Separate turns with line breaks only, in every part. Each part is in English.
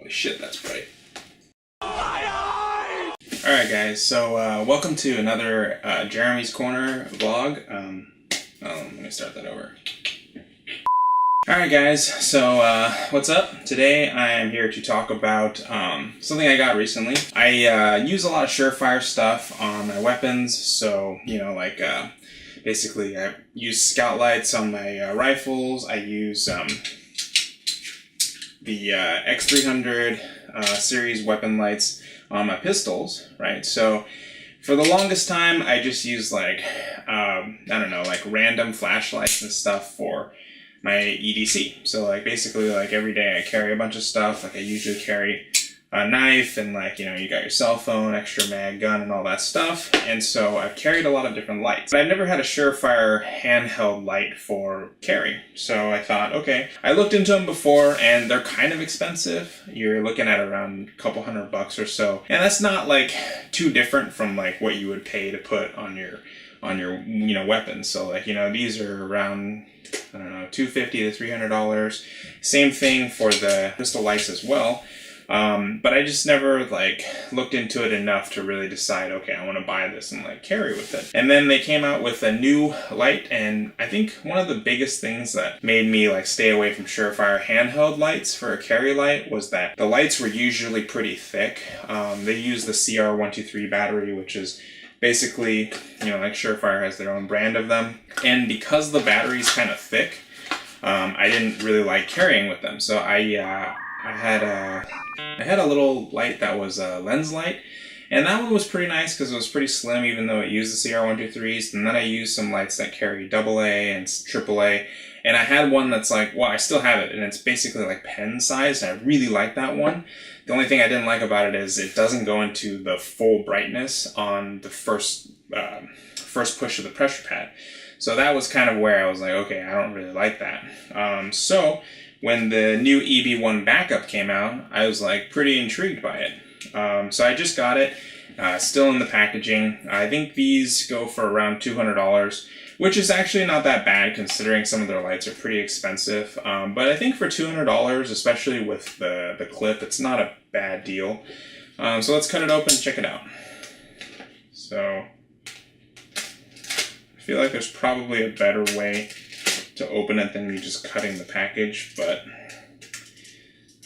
Holy shit, that's bright. Alright guys, so welcome to another Jeremy's Corner vlog. Let me start that over. Alright guys, so what's up? Today I am here to talk about something I got recently. I use a lot of Surefire stuff on my weapons, so, you know, like basically I use scout lights on my rifles. I use the X300 series weapon lights on my pistols, right? So for the longest time I just used like I don't know, like random flashlights and stuff for my EDC. So like basically like every day I carry a bunch of stuff. Like I usually carry a knife and like, you know, you got your cell phone, extra mag, gun, and all that stuff. And so I've carried a lot of different lights. But I've never had a Surefire handheld light for carry. So I thought, okay. I looked into them before and they're kind of expensive. You're looking at around a couple $100 or so. And that's not like too different from like what you would pay to put on your you know, weapons. So like, you know, these are around, I don't know, $250 to $300. Same thing for the pistol lights as well. But I just never like looked into it enough to really decide, okay, I want to buy this and like carry with it. And then they came out with a new light, and I think one of the biggest things that made me like stay away from Surefire handheld lights for a carry light was that the lights were usually pretty thick. They use the CR123 battery, which is basically, you know, like Surefire has their own brand of them. And because the battery's kind of thick, I didn't really like carrying with them. So I had a little light that was a lens light, and that one was pretty nice because it was pretty slim, even though it used the CR123s. And then I used some lights that carry AA and AAA, and I had one that's like, well, I still have it, and it's basically like pen size, and I really like that one. The only thing I didn't like about it is it doesn't go into the full brightness on the first push of the pressure pad. So that was kind of where I was like, okay, I don't really like that. So when the new EB1 Backup came out, I was like pretty intrigued by it. So I just got it, still in the packaging. I think these go for around $200, which is actually not that bad considering some of their lights are pretty expensive. But I think for $200, especially with the clip, it's not a bad deal. So let's cut it open and check it out. So I feel like there's probably a better way to open it than me just cutting the package, but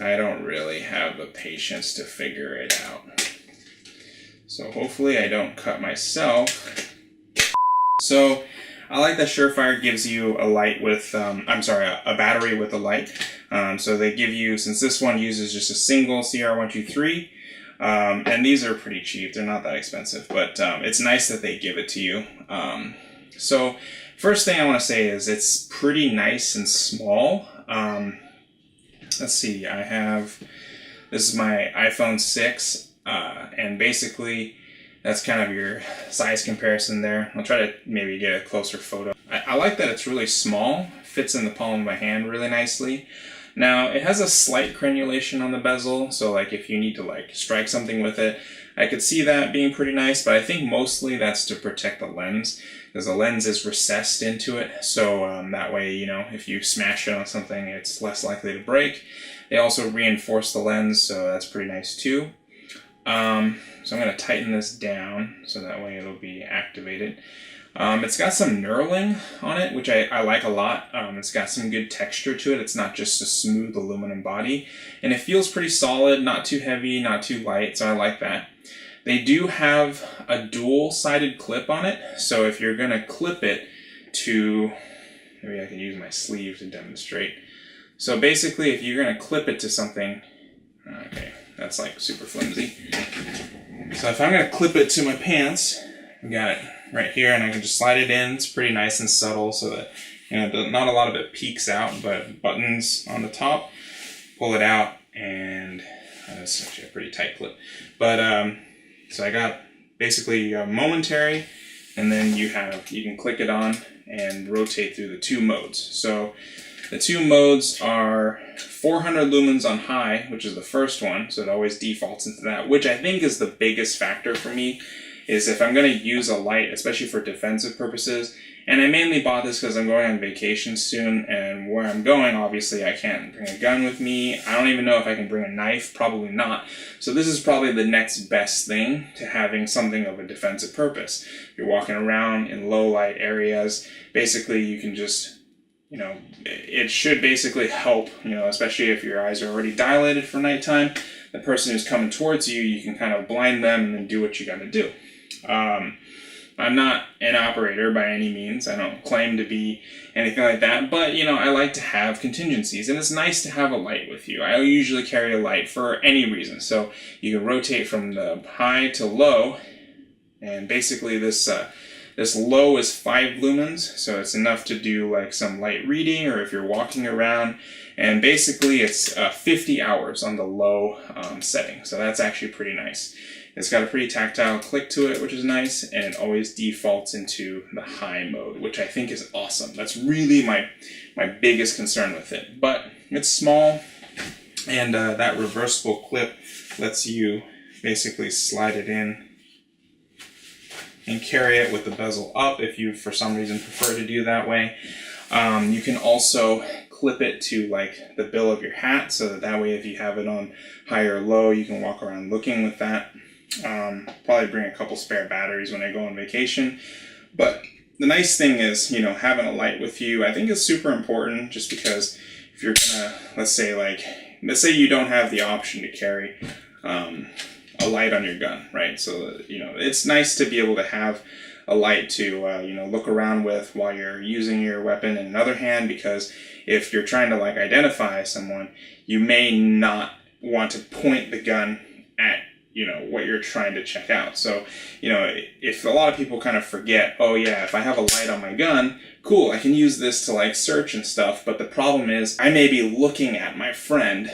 I don't really have the patience to figure it out. So hopefully I don't cut myself. So I like that Surefire gives you a light with, a battery with a light. So they give you, since this one uses just a single CR123, and these are pretty cheap, they're not that expensive, but it's nice that they give it to you. So first thing I want to say is it's pretty nice and small. Let's see, this is my iPhone 6, and basically that's kind of your size comparison there. I'll try to maybe get a closer photo. I like that it's really small, fits in the palm of my hand really nicely. Now, it has a slight crenulation on the bezel, so like if you need to like strike something with it, I could see that being pretty nice, but I think mostly that's to protect the lens, because the lens is recessed into it, so that way, you know, if you smash it on something, it's less likely to break. They also reinforce the lens, so that's pretty nice too. So I'm going to tighten this down, so that way it'll be activated. It's got some knurling on it, which I like a lot. It's got some good texture to it. It's not just a smooth aluminum body. And it feels pretty solid, not too heavy, not too light, so I like that. They do have a dual-sided clip on it, so if you're going to clip it to, maybe I can use my sleeve to demonstrate. So basically, if you're going to clip it to something, okay, that's like super flimsy. So if I'm going to clip it to my pants, I got it right here, and I can just slide it in. It's pretty nice and subtle, so that, you know, not a lot of it peeks out, but buttons on the top, pull it out, and that's actually a pretty tight clip. But so I got basically momentary, and then you can click it on and rotate through the two modes. So the two modes are 400 lumens on high, which is the first one, so it always defaults into that, which I think is the biggest factor for me, is if I'm going to use a light, especially for defensive purposes, And I mainly bought this because I'm going on vacation soon, and where I'm going, obviously, I can't bring a gun with me. I don't even know if I can bring a knife, probably not. So this is probably the next best thing to having something of a defensive purpose. If you're walking around in low light areas, basically you can just, you know, it should basically help, you know, especially if your eyes are already dilated for nighttime. The person who's coming towards you, you can kind of blind them and then do what you got to do. I'm not an operator by any means. I don't claim to be anything like that, but you know, I like to have contingencies, and it's nice to have a light with you. I usually carry a light for any reason, so you can rotate from the high to low, and basically this low is 5 lumens, so it's enough to do like some light reading or if you're walking around, and basically it's 50 hours on the low setting, so that's actually pretty nice. It's got a pretty tactile click to it, which is nice, and it always defaults into the high mode, which I think is awesome. That's really my biggest concern with it. But it's small, and that reversible clip lets you basically slide it in and carry it with the bezel up if you, for some reason, prefer to do that way. You can also clip it to like the bill of your hat, so that way if you have it on high or low, you can walk around looking with that. Probably bring a couple spare batteries when I go on vacation. But the nice thing is, you know, having a light with you, I think is super important, just because if you're gonna, let's say you don't have the option to carry a light on your gun, right? So, you know, it's nice to be able to have a light to, you know, look around with while you're using your weapon in another hand, because if you're trying to like identify someone, you may not want to point the gun at, you know, what you're trying to check out. So, you know, if a lot of people kind of forget, oh yeah, if I have a light on my gun, cool, I can use this to like search and stuff, but the problem is I may be looking at my friend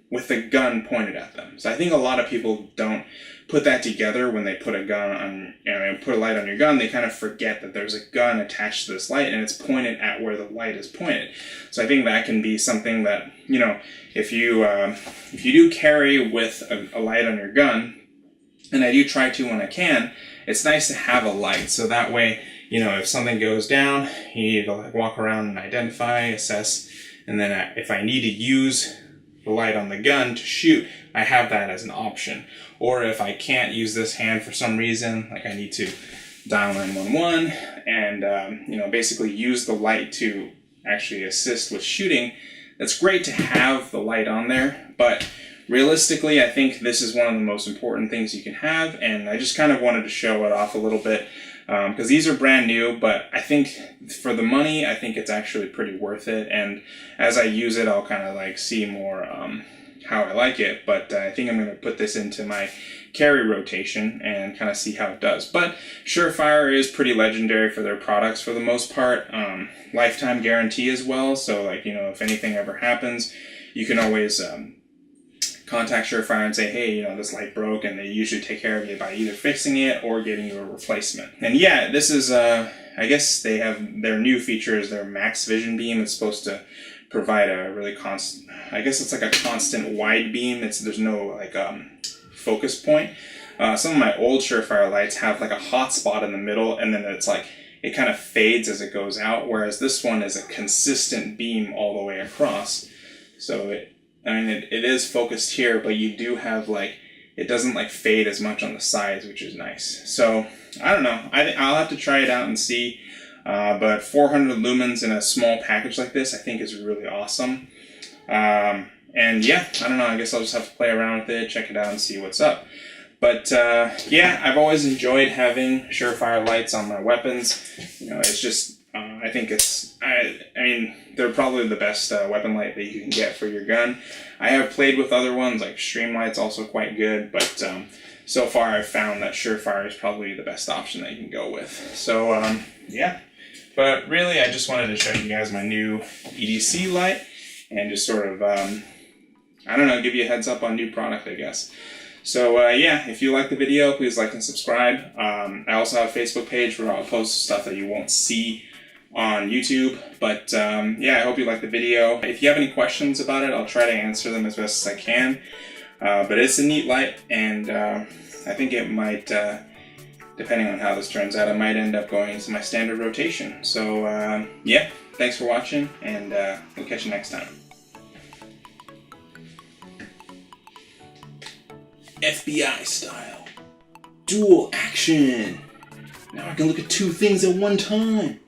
with the gun pointed at them. So I think a lot of people don't put that together when they put a gun on, you know, put a light on your gun. They kind of forget that there's a gun attached to this light and it's pointed at where the light is pointed. So I think that can be something that, you know, if you do carry with a light on your gun, and I do try to when I can, it's nice to have a light. So that way, you know, if something goes down, you need to like walk around and identify, assess, and then if I need to use the light on the gun to shoot, I have that as an option. Or if I can't use this hand for some reason, like I need to dial 911 and you know, basically use the light to actually assist with shooting, it's great to have the light on there. But realistically, I think this is one of the most important things you can have, and I just kind of wanted to show it off a little bit because these are brand new, but I think for the money, I think it's actually pretty worth it. And as I use it, I'll kind of like see more how I like it, but I think I'm going to put this into my carry rotation and kind of see how it does. But Surefire is pretty legendary for their products for the most part. Lifetime guarantee as well, so like, you know, if anything ever happens, you can always contact Surefire and say, hey, you know, this light broke, and they usually take care of you by either fixing it or getting you a replacement. And yeah, this is, I guess they have their new features, their max vision beam. It's supposed to provide a really constant, I guess it's like a constant wide beam. There's no like focus point. Some of my old Surefire lights have like a hot spot in the middle, and then it's like, it kind of fades as it goes out, whereas this one is a consistent beam all the way across. So it is focused here, but you do have like, it doesn't like fade as much on the sides, which is nice. So I don't know, I'll have to try it out and see. But 400 lumens in a small package like this, I think is really awesome. And yeah, I don't know, I guess I'll just have to play around with it, check it out and see what's up. But yeah, I've always enjoyed having Surefire lights on my weapons. You know, it's just, I think it's, I mean, they're probably the best weapon light that you can get for your gun. I have played with other ones, like Streamlight's also quite good, but so far I've found that Surefire is probably the best option that you can go with. So yeah, but really I just wanted to show you guys my new EDC light and just sort of, I don't know, give you a heads up on new product, I guess. So yeah, if you like the video, please like and subscribe. I also have a Facebook page where I'll post stuff that you won't see on YouTube. But yeah, I hope you like the video. If you have any questions about it, I'll try to answer them as best as I can. But it's a neat light, and I think it might depending on how this turns out, I might end up going to my standard rotation. So, yeah, thanks for watching, and we'll catch you next time. FBI style. Dual action. Now I can look at two things at one time.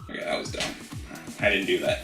Okay, that was dumb. I didn't do that.